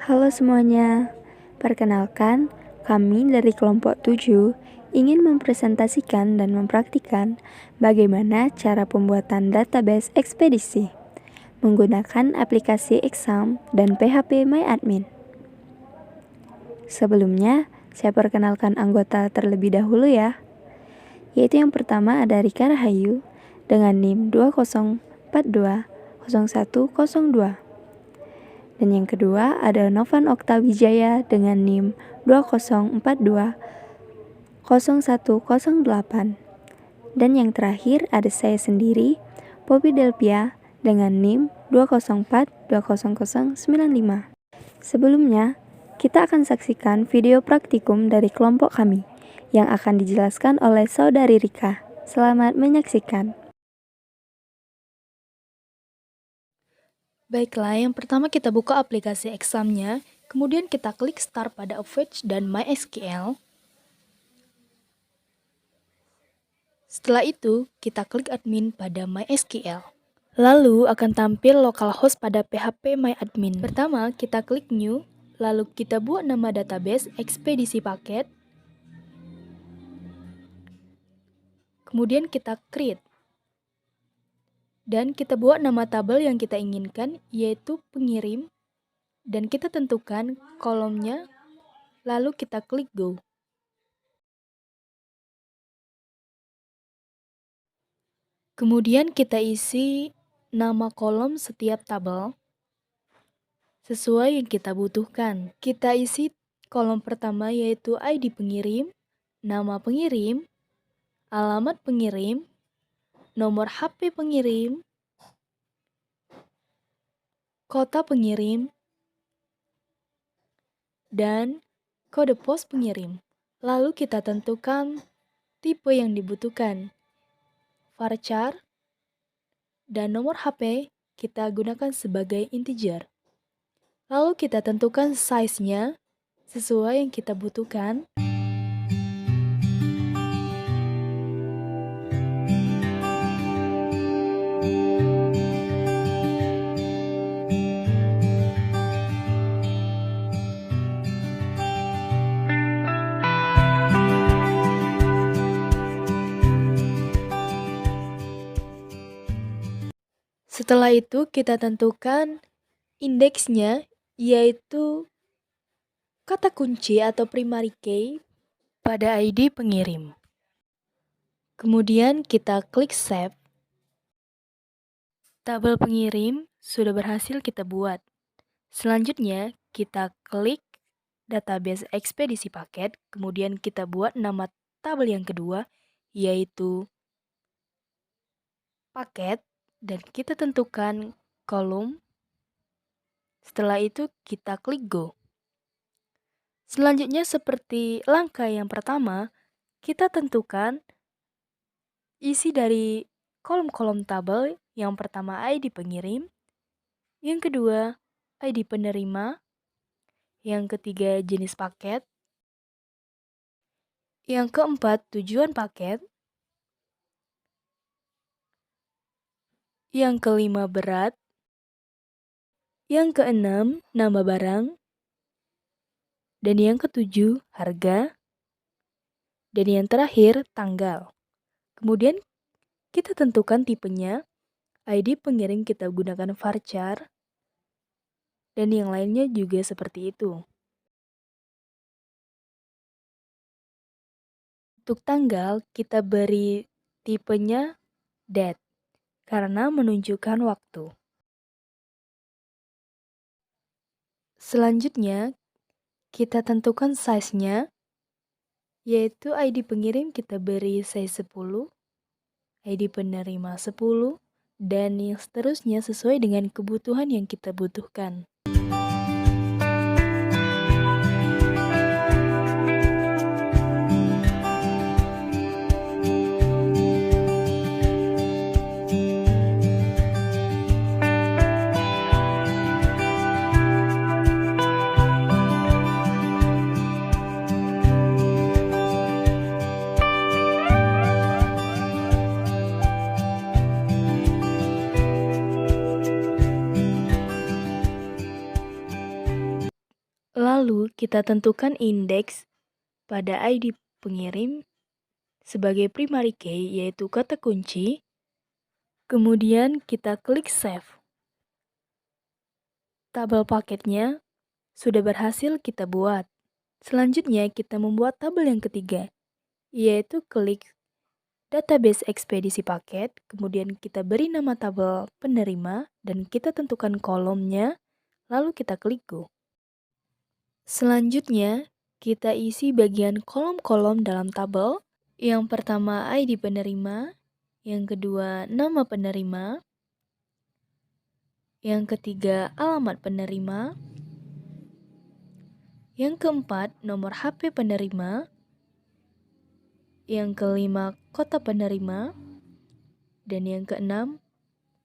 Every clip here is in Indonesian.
Halo semuanya, perkenalkan kami dari kelompok 7 ingin mempresentasikan dan mempraktikkan bagaimana cara pembuatan database ekspedisi menggunakan aplikasi Exam dan PHP MyAdmin. Sebelumnya, saya perkenalkan anggota terlebih dahulu ya, yaitu yang pertama ada Rika Rahayu dengan NIM 20420102. Dan yang kedua ada Novan Oktawijaya dengan NIM 20420108. Dan yang terakhir ada saya sendiri, Poppy Delpia dengan NIM 204200095. Sebelumnya, kita akan saksikan video praktikum dari kelompok kami yang akan dijelaskan oleh Saudari Rika. Selamat menyaksikan. Baiklah, yang pertama kita buka aplikasi Examnya, kemudian kita klik Start pada Apache dan MySQL. Setelah itu, kita klik Admin pada MySQL. Lalu akan tampil localhost pada PHP MyAdmin. Pertama, kita klik New, lalu kita buat nama database ekspedisi paket. Kemudian kita create. Dan kita buat nama tabel yang kita inginkan, yaitu pengirim. Dan kita tentukan kolomnya, lalu kita klik Go. Kemudian kita isi nama kolom setiap tabel sesuai yang kita butuhkan. Kita isi kolom pertama yaitu ID pengirim, nama pengirim, alamat pengirim, nomor HP pengirim, kota pengirim, dan kode pos pengirim. Lalu kita tentukan tipe yang dibutuhkan, varchar, dan nomor HP kita gunakan sebagai integer. Lalu kita tentukan size-nya sesuai yang kita butuhkan. Setelah itu kita tentukan indeksnya, yaitu kata kunci atau primary key pada ID pengirim. Kemudian kita klik Save. Tabel pengirim sudah berhasil kita buat. Selanjutnya kita klik database ekspedisi paket, kemudian kita buat nama tabel yang kedua, yaitu paket, dan kita tentukan kolom. Setelah itu kita klik Go. Selanjutnya seperti langkah yang pertama, kita tentukan isi dari kolom-kolom tabel. Yang pertama ID pengirim, yang kedua ID penerima, yang ketiga jenis paket, yang keempat tujuan paket, yang kelima berat, yang keenam nama barang, dan yang ketujuh harga, dan yang terakhir tanggal. Kemudian kita tentukan tipenya, ID pengirim kita gunakan varchar, dan yang lainnya juga seperti itu. Untuk tanggal kita beri tipenya date karena menunjukkan waktu. Selanjutnya kita tentukan size-nya, yaitu ID pengirim kita beri size 10, ID penerima 10, dan yang seterusnya sesuai dengan kebutuhan yang kita butuhkan. kita tentukan indeks pada ID pengirim sebagai primary key, yaitu kata kunci. Kemudian kita klik save. Tabel paketnya sudah berhasil kita buat. Selanjutnya kita membuat tabel yang ketiga, yaitu klik database ekspedisi paket, kemudian kita beri nama tabel penerima dan kita tentukan kolomnya, lalu kita klik go. Selanjutnya, kita isi bagian kolom-kolom dalam tabel. Yang pertama ID penerima, yang kedua nama penerima, yang ketiga alamat penerima, yang keempat nomor HP penerima, yang kelima kota penerima, dan yang keenam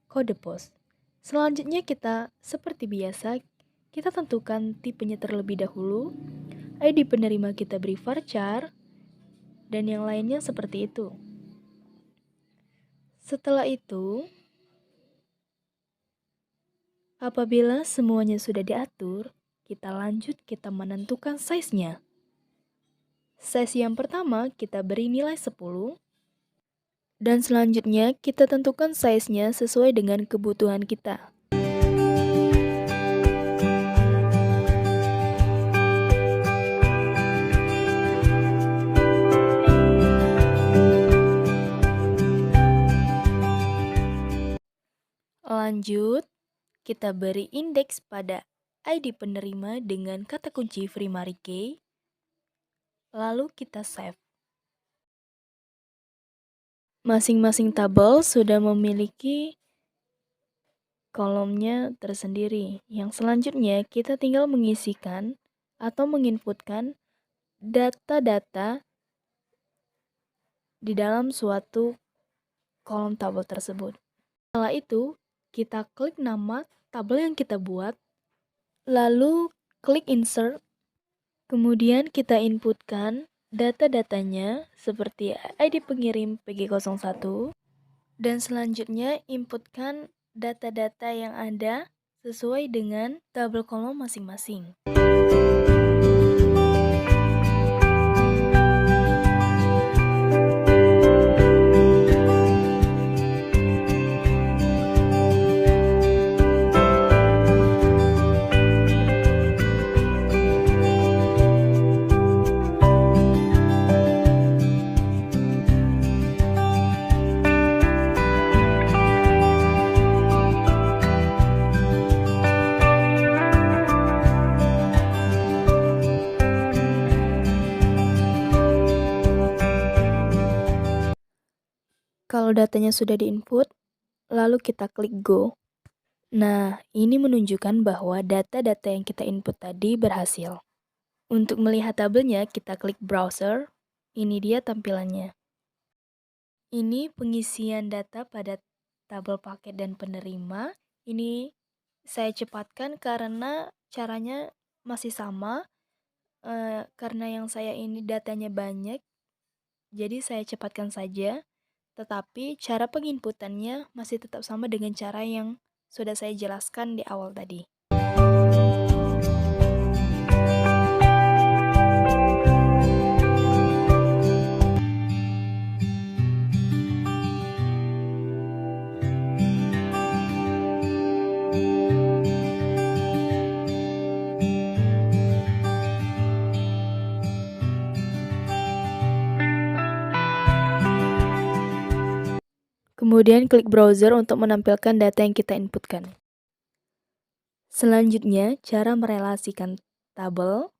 kode pos. Selanjutnya kita seperti biasa, kita tentukan tipenya terlebih dahulu. ID penerima kita beri varchar, dan yang lainnya seperti itu. Setelah itu, apabila semuanya sudah diatur, kita lanjut kita menentukan size-nya. Size yang pertama kita beri nilai 10, dan selanjutnya kita tentukan size-nya sesuai dengan kebutuhan kita. Lanjut, kita beri indeks pada ID penerima dengan kata kunci primary key, lalu kita save. Masing-masing tabel sudah memiliki kolomnya tersendiri. Yang selanjutnya kita tinggal mengisikan atau menginputkan data-data di dalam suatu kolom tabel tersebut. Setelah itu, kita klik nama tabel yang kita buat, lalu klik insert, kemudian kita inputkan data-datanya seperti ID pengirim PG01, dan selanjutnya inputkan data-data yang ada sesuai dengan tabel kolom masing-masing. Kalau datanya sudah diinput, lalu kita klik go. Nah, ini menunjukkan bahwa data-data yang kita input tadi berhasil. Untuk melihat tabelnya, kita klik browser. Ini dia tampilannya. Ini pengisian data pada tabel paket dan penerima. Ini saya cepatkan karena caranya masih sama. Karena yang saya ini datanya banyak, jadi saya cepatkan saja. Tetapi cara penginputannya masih tetap sama dengan cara yang sudah saya jelaskan di awal tadi. Kemudian klik browser untuk menampilkan data yang kita inputkan. Selanjutnya, cara merelasikan tabel.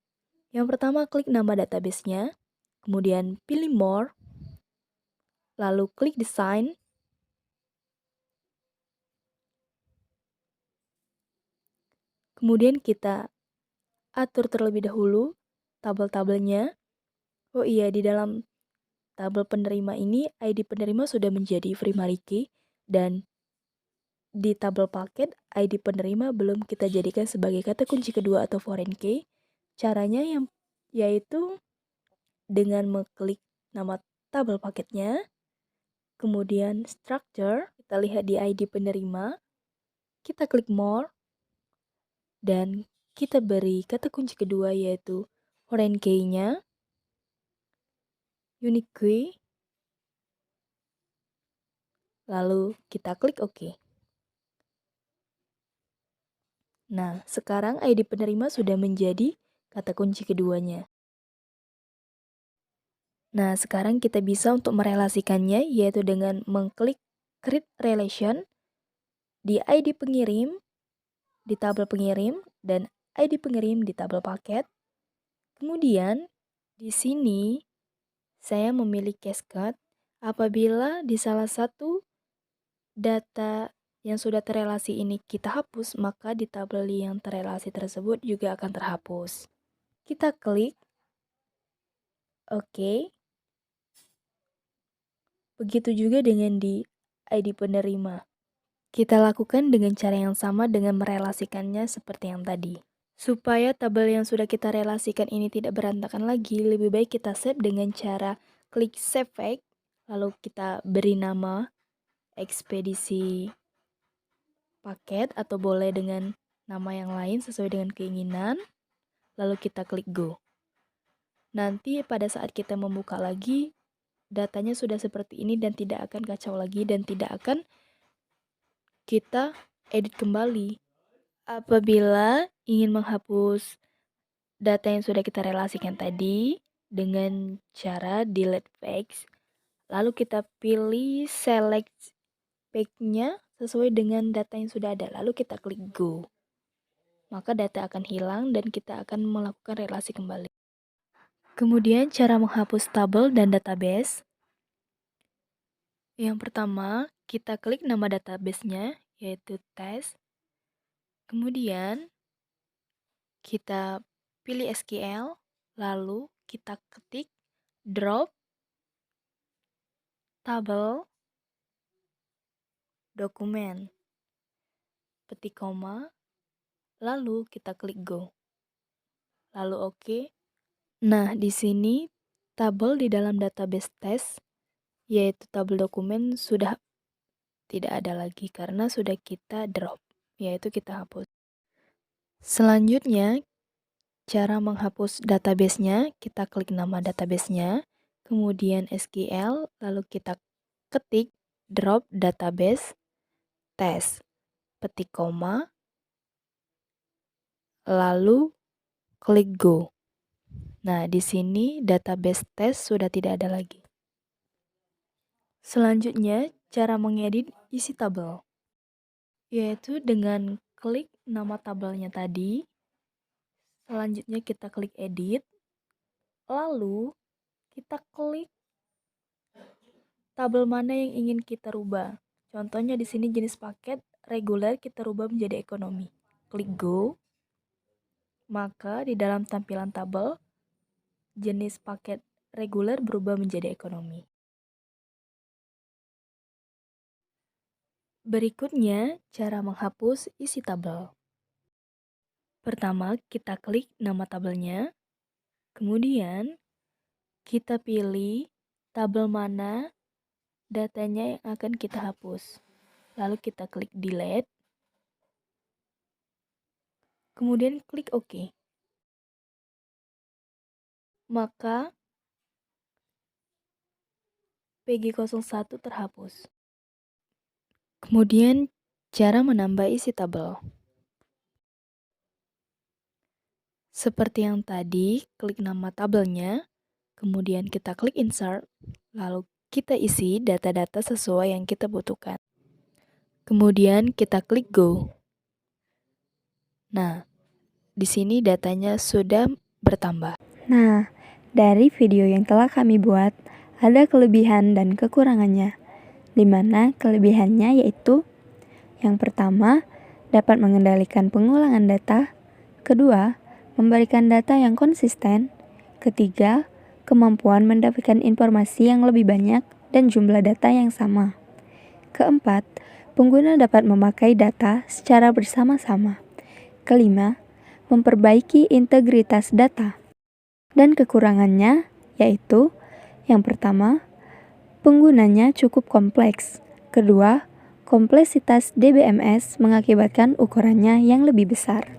Yang pertama, klik nama database-nya, kemudian pilih more, lalu klik design, kemudian kita atur terlebih dahulu tabel-tabelnya. Oh iya, di dalam tabel penerima ini, ID penerima sudah menjadi primary key, dan di tabel paket, ID penerima belum kita jadikan sebagai kata kunci kedua atau foreign key. Caranya yaitu dengan mengklik nama tabel paketnya, kemudian structure, kita lihat di ID penerima, kita klik more, dan kita beri kata kunci kedua yaitu foreign key-nya, unique key, lalu kita klik OK. Nah, sekarang ID penerima sudah menjadi kata kunci keduanya. Nah, sekarang kita bisa untuk merelasikannya yaitu dengan mengklik Create Relation di ID pengirim, di tabel pengirim, dan ID pengirim di tabel paket. Kemudian, di sini saya memilih cascade apabila di salah satu data yang sudah terelasi ini kita hapus, maka di tabel yang terelasi tersebut juga akan terhapus. Kita klik OK. Begitu juga dengan di ID penerima. Kita lakukan dengan cara yang sama dengan merelasikannya seperti yang tadi. Supaya tabel yang sudah kita relasikan ini tidak berantakan lagi, lebih baik kita save dengan cara klik Save File, lalu kita beri nama ekspedisi paket atau boleh dengan nama yang lain sesuai dengan keinginan, lalu kita klik Go. Nanti pada saat kita membuka lagi, datanya sudah seperti ini dan tidak akan kacau lagi dan tidak akan kita edit kembali. Apabila ingin menghapus data yang sudah kita relasikan tadi dengan cara delete page, lalu kita pilih select page-nya sesuai dengan data yang sudah ada, lalu kita klik Go. Maka data akan hilang dan kita akan melakukan relasi kembali. Kemudian cara menghapus tabel dan database. Yang pertama, kita klik nama database-nya, yaitu test. Kemudian, kita pilih SQL, lalu kita ketik drop tabel dokumen, petik koma, lalu kita klik Go. Lalu OK. Nah, di sini tabel di dalam database test, yaitu tabel dokumen sudah tidak ada lagi karena sudah kita drop, yaitu kita hapus. Selanjutnya, cara menghapus database-nya, kita klik nama database-nya, kemudian SQL, lalu kita ketik drop database test, petik koma, lalu klik Go. Nah, di sini database test sudah tidak ada lagi. Selanjutnya, cara mengedit isi tabel, yaitu dengan klik nama tabelnya tadi. Selanjutnya kita klik edit, lalu kita klik tabel mana yang ingin kita rubah. Contohnya di sini jenis paket reguler kita rubah menjadi ekonomi. Klik Go. Maka di dalam tampilan tabel, jenis paket reguler berubah menjadi ekonomi. Berikutnya, cara menghapus isi tabel. Pertama, kita klik nama tabelnya. Kemudian, kita pilih tabel mana datanya yang akan kita hapus. Lalu kita klik delete. Kemudian klik OK. Maka PG01 terhapus. Kemudian cara menambah isi tabel. Seperti yang tadi, klik nama tabelnya, kemudian kita klik insert, lalu kita isi data-data sesuai yang kita butuhkan. Kemudian kita klik Go. Nah, di sini datanya sudah bertambah. Nah, dari video yang telah kami buat, ada kelebihan dan kekurangannya. Di mana kelebihannya yaitu yang pertama, dapat mengendalikan pengulangan data. Kedua, memberikan data yang konsisten. Ketiga, kemampuan mendapatkan informasi yang lebih banyak dan jumlah data yang sama. Keempat, pengguna dapat memakai data secara bersama-sama. Kelima, memperbaiki integritas data. Dan kekurangannya yaitu yang pertama, penggunanya cukup kompleks. Kedua, kompleksitas DBMS mengakibatkan ukurannya yang lebih besar.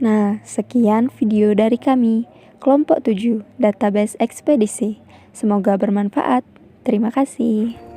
Nah, sekian video dari kami, Kelompok 7, Database Ekspedisi. Semoga bermanfaat. Terima kasih.